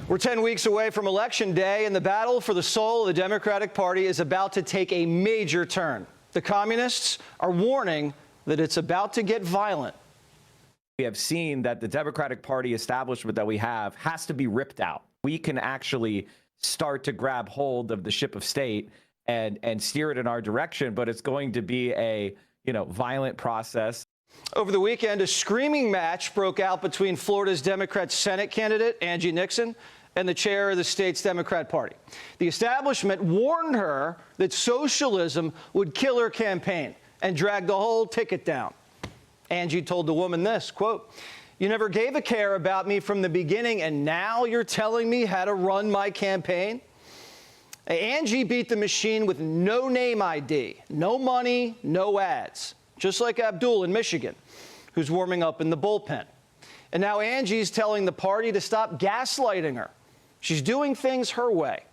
We're 10 weeks away from Election Day, and the battle for the soul of the Democratic Party is about to take a major turn. The communists are warning that it's about to get violent. We have seen that the Democratic Party establishment that we have has to be ripped out. We can actually start to grab hold of the ship of state and steer it in our direction, but it's going to be a, violent process. Over the weekend, a screaming match broke out between Florida's Democrat Senate candidate, Angie Nixon, and the chair of the state's Democrat Party. The establishment warned her that socialism would kill her campaign and drag the whole ticket down. Angie told the woman this, quote, "You never gave a care about me from the beginning, and now you're telling me how to run my campaign?" Angie beat the machine with no name ID, no money, no ads, just like Abdul in Michigan, who's warming up in the bullpen. And now Angie's telling the party to stop gaslighting her. She's doing things her way,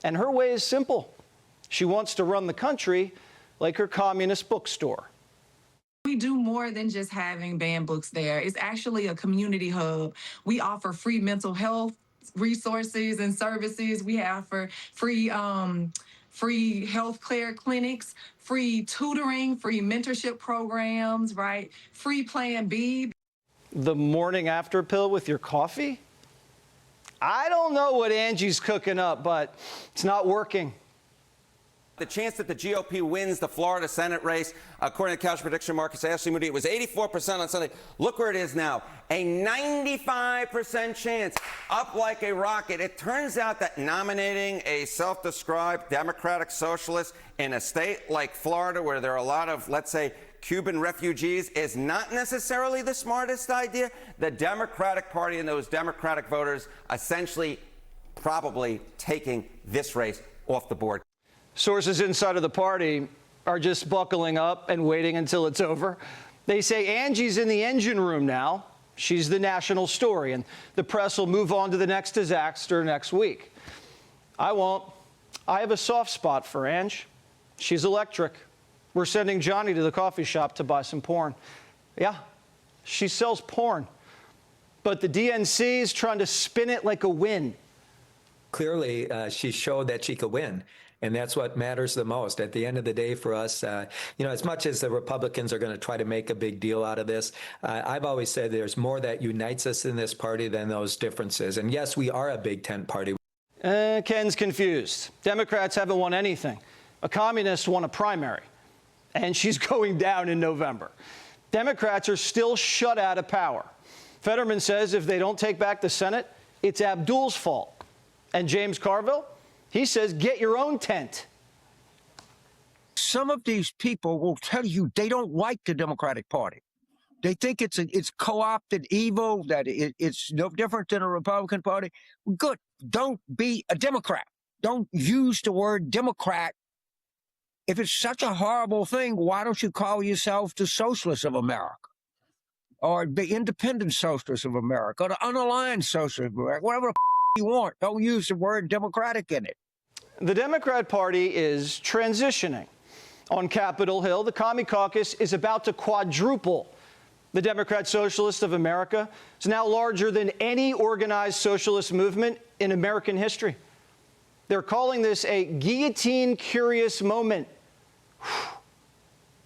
and her way is simple. She wants to run the country like her communist bookstore. We do more than just having banned books there. It's actually a community hub. We offer free mental health resources and services. We offer free health care clinics, free tutoring, free mentorship programs, right? Free Plan B. The morning after pill with your coffee? I don't know what Angie's cooking up, but it's not working. The chance that the GOP wins the Florida Senate race, according to Couch Prediction Markets, Ashley Moody, it was 84% on Sunday. Look where it is now, a 95% chance, up like a rocket. It turns out that nominating a self-described Democratic socialist in a state like Florida, where there are a lot of, let's say, Cuban refugees, is not necessarily the smartest idea. The Democratic Party and those Democratic voters essentially probably taking this race off the board. Sources inside of the party are just buckling up and waiting until it's over. They say Angie's in the engine room now. She's the national story, and the press will move on to the next disaster next week. I won't. I have a soft spot for Ange. She's electric. We're sending Johnny to the coffee shop to buy some porn. Yeah, she sells porn. But the DNC is trying to spin it like a win. Clearly, she showed that she could win. And that's what matters the most. At the end of the day for us, as much as the Republicans are going to try to make a big deal out of this, I've always said there's more that unites us in this party than those differences. And yes, we are a big tent party. Ken's confused. Democrats haven't won anything. A communist won a primary, and she's going down in November. Democrats are still shut out of power. Fetterman says if they don't take back the Senate, it's Abdul's fault. And James Carville? He says, get your own tent. Some of these people will tell you they don't like the Democratic Party. They think it's co-opted evil, that it's no different than a Republican Party. Good. Don't be a Democrat. Don't use the word Democrat. If it's such a horrible thing, why don't you call yourself the Socialists of America? Or the Independent Socialists of America, or the Unaligned Socialists of America, whatever the you want. Don't use the word Democratic in it. The Democrat Party is transitioning. On Capitol Hill, the Commie Caucus is about to quadruple. The Democrat Socialists of America is now larger than any organized socialist movement in American history. They're calling this a guillotine-curious moment.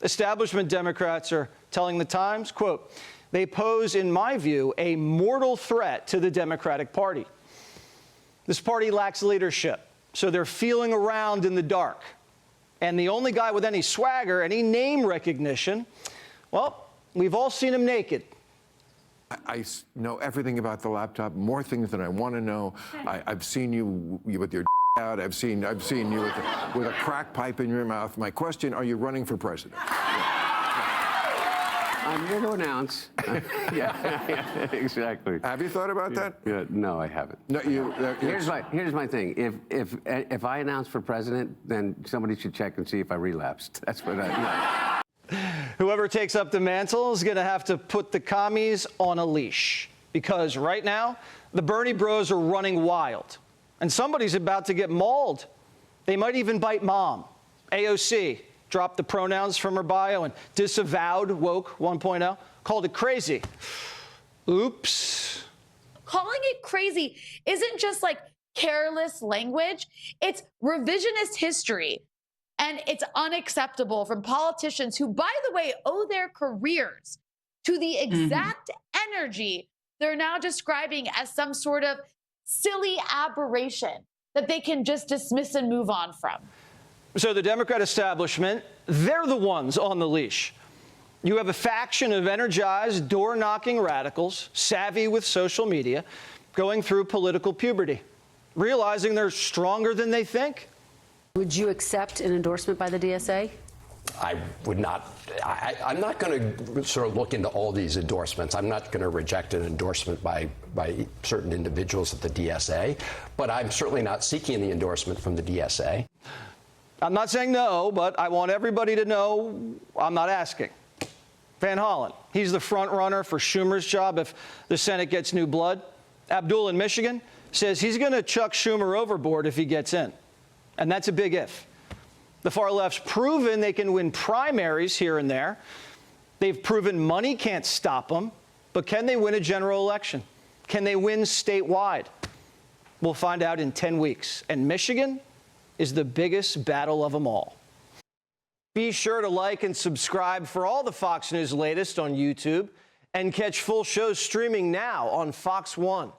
Establishment Democrats are telling the Times, quote, they pose, in my view, a mortal threat to the Democratic Party. This party lacks leadership, so they're feeling around in the dark. And the only guy with any swagger, any name recognition, well, we've all seen him naked. I know everything about the laptop, more things than I want to know. I've seen you with your out. I've seen you with a crack pipe in your mouth. My question, are you running for president? I'm here to announce. Yeah, exactly. Have you thought about that? Yeah, no, I haven't. No, here's my thing. If I announce for president, then somebody should check and see if I relapsed. That's what I. Whoever takes up the mantle is going to have to put the commies on a leash, because right now the Bernie bros are running wild, and somebody's about to get mauled. They might even bite mom. AOC dropped the pronouns from her bio and disavowed woke 1.0, called it crazy. Oops. calling it crazy isn't just like careless language, it's revisionist history. And it's unacceptable from politicians who, by the way, owe their careers to the exact energy they're now describing as some sort of silly aberration that they can just dismiss and move on from. So the Democrat establishment, they're the ones on the leash. You have a faction of energized, door-knocking radicals, savvy with social media, going through political puberty, realizing they're stronger than they think. Would you accept an endorsement by the DSA? I would not. I'm not going to sort of look into all these endorsements. I'm not going to reject an endorsement by certain individuals at the DSA, but I'm certainly not seeking the endorsement from the DSA. I'm not saying no, but I want everybody to know I'm not asking. Van Hollen, he's the front runner for Schumer's job if the Senate gets new blood. Abdul in Michigan says he's going to chuck Schumer overboard if he gets in. And that's a big if. The far left's proven they can win primaries here and there. They've proven money can't stop them. But can they win a general election? Can they win statewide? We'll find out in 10 weeks. And Michigan is the biggest battle of them all. Be sure to like and subscribe for all the Fox News latest on YouTube and catch full shows streaming now on Fox One.